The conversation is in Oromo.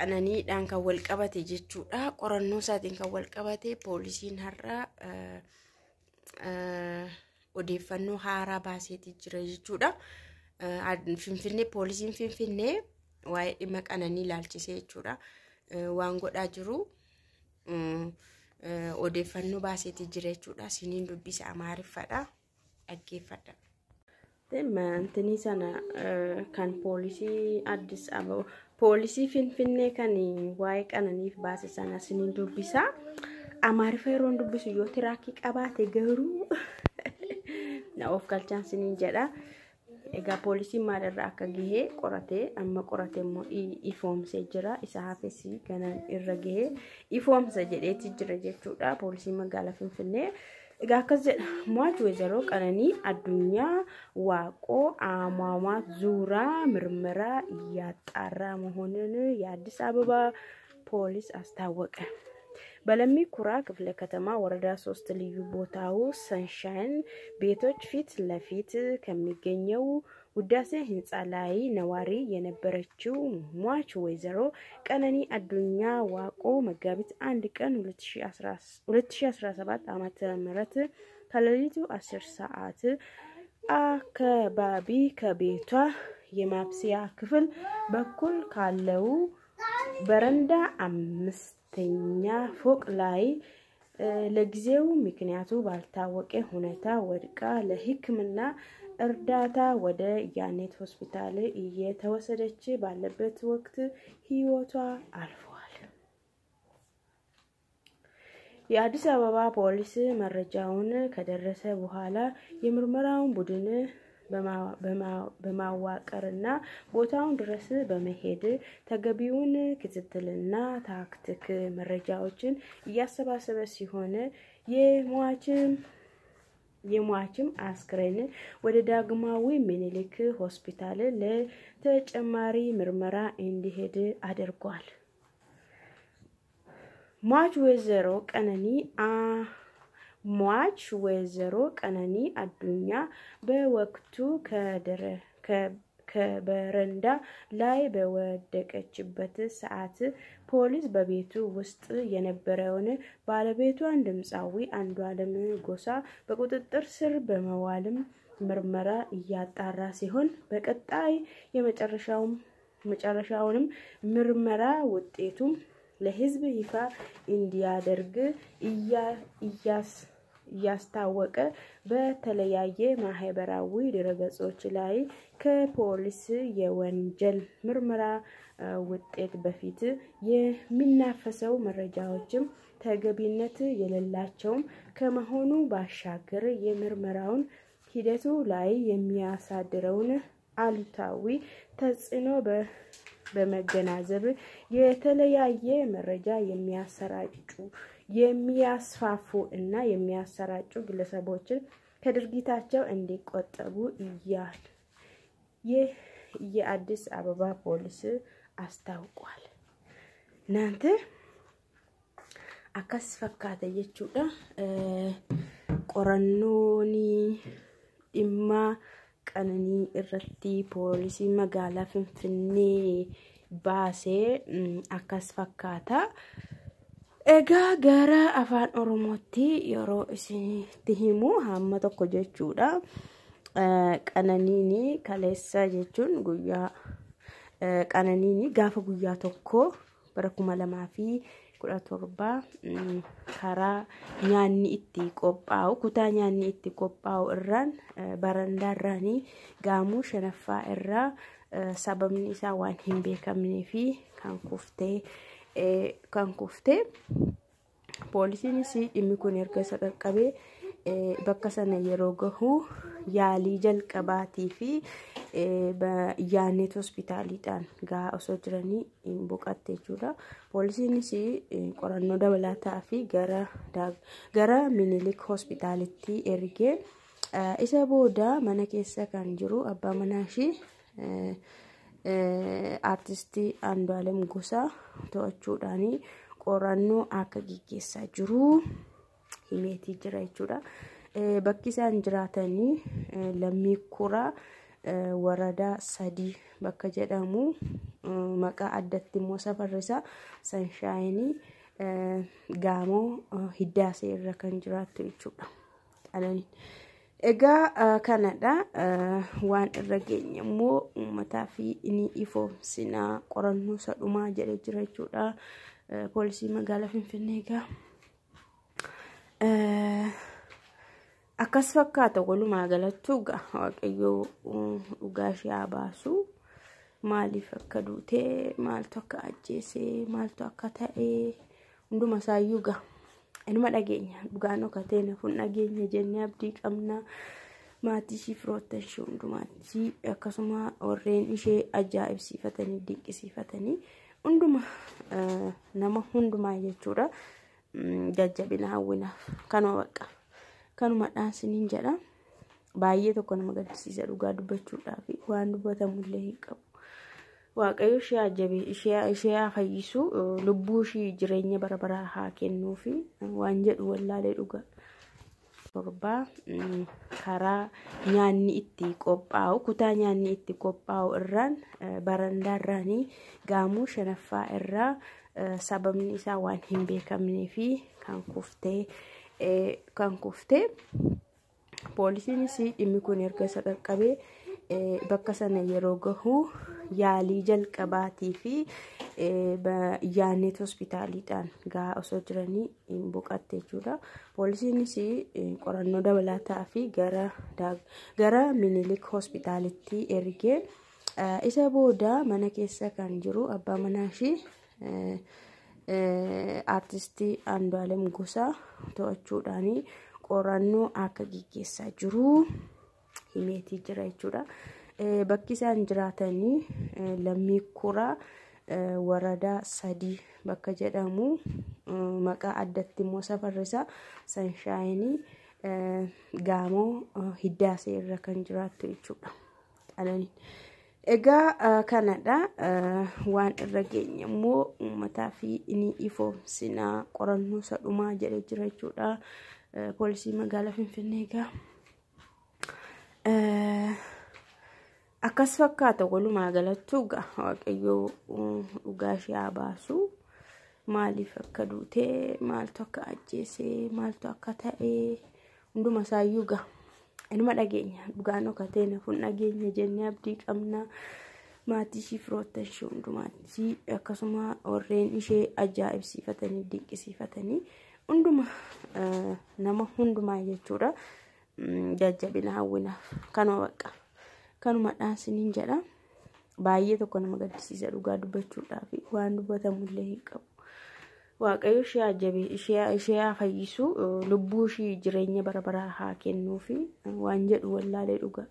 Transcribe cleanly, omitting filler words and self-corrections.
qananiidhaan kan wal qabate jechuudha. Qorannoo isaatiin kan wal qabate poolisiin har'a odeeffannoo haaraa baaseeti jira jechuudha. Finfinnee poolisiin Finfinnee waa'ee dhimma qananii ilaalchisee jechuudha. Waan godhaa jiru odeeffannoo baaseeti jira jechuudha. Siniin dubbisa Amaariffadha. Dhaggeeffadha. Mantini sana kan poolisii Addis Ababa poolisii Finfinnee kan waa'ee qananiif baase sana siniin dubbisa. Amaariffa yeroo dubbisu yoo tiraakii qabaate garuu na of galchaan siniin jedha. Egaa poolisiin maalirraa akka gahee qoratee amma qoratee immoo ifoomsee jira. Isa hafesi kana irra gahee ifoomsa jedheeti jira jechuudha. Poolisiin magaalaa Finfinnee egaa akkas jedha. ሟች ወይዘሮ ቀነኒ አዱኛ ዋቆ አሟሟት ዙሪያ ምርመራ እያጣራ መሆኑን የአዲስ አበባ ፖሊስ አስታወቀ። በለሚ ኩራ ክፍለ ከተማ ወረዳ 3 ልዩ ቦታው ሰንሻይን ቤቶች ፊት ለፊት ከሚገኘው ውዳሴ ህንጻ ላይ ነዋሪ የነበረችው ሟች ወይዘሮ ቀነኒ አዱኛ ዋቆ መጋቢት 1 ቀን 2017 ዓመተ ምህረት ከሌሊቱ 10 ሰዓት አካባቢ ከቤቷ የማብሰያ ክፍል በኩል ካለው በረንዳ አምስተኛ ፎቅ ላይ ለጊዜው ምክንያቱ ባልታወቀ ሁኔታ ወድቃ ለሕክምና እርዳታ ወደ ያኔት ሆስፒታል እየተወሰደች ባለበት ወቅት ህይወቷ አልፏል። የአዲስ አበባ ፖሊስ መረጃውን ከደረሰ በኋላ የምርመራውን ቡድን በማዋቀርና ቦታውን ድረስ በመሄድ ተገቢውን ክትትልና ታክቲክ መረጃዎችን እያሰባሰበ ሲሆን የሟችም አስክሬን ወደ ዳግማዊ ምኒልክ ሆስፒታል ለተጨማሪ ምርመራ እንዲሄድ አድርጓል። ሟች ወይዘሮ ቀነኒ አዱኛ በወቅቱ ከበረንዳ ላይ በወደቀችበት ሰዓት ፖሊስ በቤቱ ውስጥ የነበረውን ባለቤቷን ድምጻዊ አንዷለም ጎሳ በቁጥጥር ስር በመዋልም ምርመራ እያጣራ ሲሆን በቀጣይ የመጨረሻውንም ምርመራ ውጤቱም ለህዝብ ይፋ እንዲያደርግ እያስታወቀ በተለያየ ማህበራዊ ድረገጾች ላይ ከፖሊስ የወንጀል ምርመራ ውጤት በፊት የሚናፈሰው መረጃዎችም ተገቢነት የሌላቸው ከመሆኑ ባሻገር የምርመራውን ሂደቱ ላይ የሚያሳድረውን አሉታዊ ተጽዕኖ በመገናዘብ የተለያየ መረጃ የሚያስፋፉ እና የሚያሰራጩ ግለሰቦችን ከድርጊታቸው እንዲቆጠቡ የአዲስ አበባ ፖሊስ አስታውቋል። እናንተ አካስ ፈካተ የቹዳ ቆረኖኒ ኢማ ቀነኒ እረቲ ፖሊሲ መጋላ ፍንፍኔ ባሴ አካስ ፈካታ ኤጋ ጋራ አፋን ኦሮሞቲ የሮ እስኒtti himu hamma tokko jechuudha. Qananiini kaleessa jechuun guyyaa qananiini gaafa guyyaa tokko bara 2017 karaa nyaanni itti qophaa'u kutaa nyaanni itti qophaa'u irraan barandaarraanii gaamuu shanaffaa irraa sababni isaa waan hin beekamnee fi kan kuftee poolisiinis dhimmi kun erga qaqqabee bakka sana yeroo gahu yaalii jalqabaatii fi yaannet hospitaaliidhaan gaa osoo jiranii boqattee jechuudha. Poolisiinis qorannoo dabalataa fi gara Minilik hospitaalitti ergee isa booda mana keessa kan jiru abbaa manaashi artistii Andu'aalem Gosaa to'achuudhaanii qorannoo akka gaggeessaa jiru himeetii jira jechuudha. Bakki isaan jiraatanii lammii kuraa waradaa 3 bakka jedhamu maqaa addatti immoo safarri isaa Sanshaayinii Gaamoo Hiddaasee irra kan jiraattu jechuudha. Qananiin egaa kanadha waan irra geenye immoo uummataa fi inni ifoomsinaa qorannoo sadhumaa jedhee jira jechuudha. Poolisii magaalaa Finfinnee egaa akkas fakkaata walumaa galattuu waaqayyoo dhugaa ishee haa baasu. Maaliif akka duutee maaltu akka ajjeesee maaltu akka ta'ee hunduma isaayyuu inuma dhageenya dhugaan okateena fun dhageenya jennee abdii qabna. Maatii ishii firoottan ishee hundumaatti akkasuma warreen ishee ajaa'ibsiifatanii dinqisiifatanii hunduma nama hundumaa jechuudha. Jajjabina hawwinaaf kanuma bakka kanuma dhaansiniin jedha. Baay'ee tokko nama gaddisiisa dhugaa dubbachuudhaaf waan dubbatamullee hin qabu. Waaqayyo ishee ajabe ishee haa fayyisu lubbuu ishee jireenya bara baraa haa kennuufi waan jedhu wallaalee dhugaa. Torbaa karaa nyaanni itti qophaa'u kutaa nyaanni itti qophaa'u irraan barandaa irraanii Gaamoo 5ffaa irraa sababni isaa waan hin beekamnee fi kan kuftee poolisiinis dhimmi kun erga isa qaqqabee bakka sana yeroo gahu yaalii jalqabaatii fi yaannet hospitaaliidhaan gahaa osoo jiranii boqatte jechuudha. Poolisiinis qorannoo dabalataa fi gara Minilik hospitaalitti ergee isa booda mana keessa kan jiru abbaa manaa ishii artistii Andu'aalem Gosaa to'achuudhaan qorannoo akka gaggeessaa jiru himeetii jira jechuudha. Bakki isaan jiraatanii Lammii Kuraa waradaa 3 bakka jedhamu maqaa addatti immoo safarri isaa Sanshaayinii Gaamoo Hiddaasee irra kan jiraattu jechuudha. Qananiin egaa kanadha waan irra geenye immoo uummataa fi inni ifoomsinaa qorannoo sadhumaa jedhee jira jechuudha. Poolisii magaalaa Finfinnee egaa akkas fakkaata walumaa galattuu waaqayyoo dhugaa ishee haa baasu. Maaliif akka duutee maaltu akka ajjeesee maaltu akka ta'ee hunduma isaayyuu inuma dhageenya dhugaan okateena fun dhageenya jennee abdii qabna. Maatii ishii firoottan ishee hundumaatti akkasuma warreen ishee ajaa'ibsiifatanii dinqisiifatanii hunduma nama hundumaa jechuudha. Jajjabina hawwinaaf kanuma bakka kanuma dhaansiniin jedha. Baay'ee tokko nama gaddisiisa dhugaa dubbachuudhaaf waan dubbatamullee hin qabu. Waaqayyo ishee ajabe ishee haa fayyisu lubbuu ishee jireenya bara baraa haa kennuufi waan jedhu wallaalee dhugaa.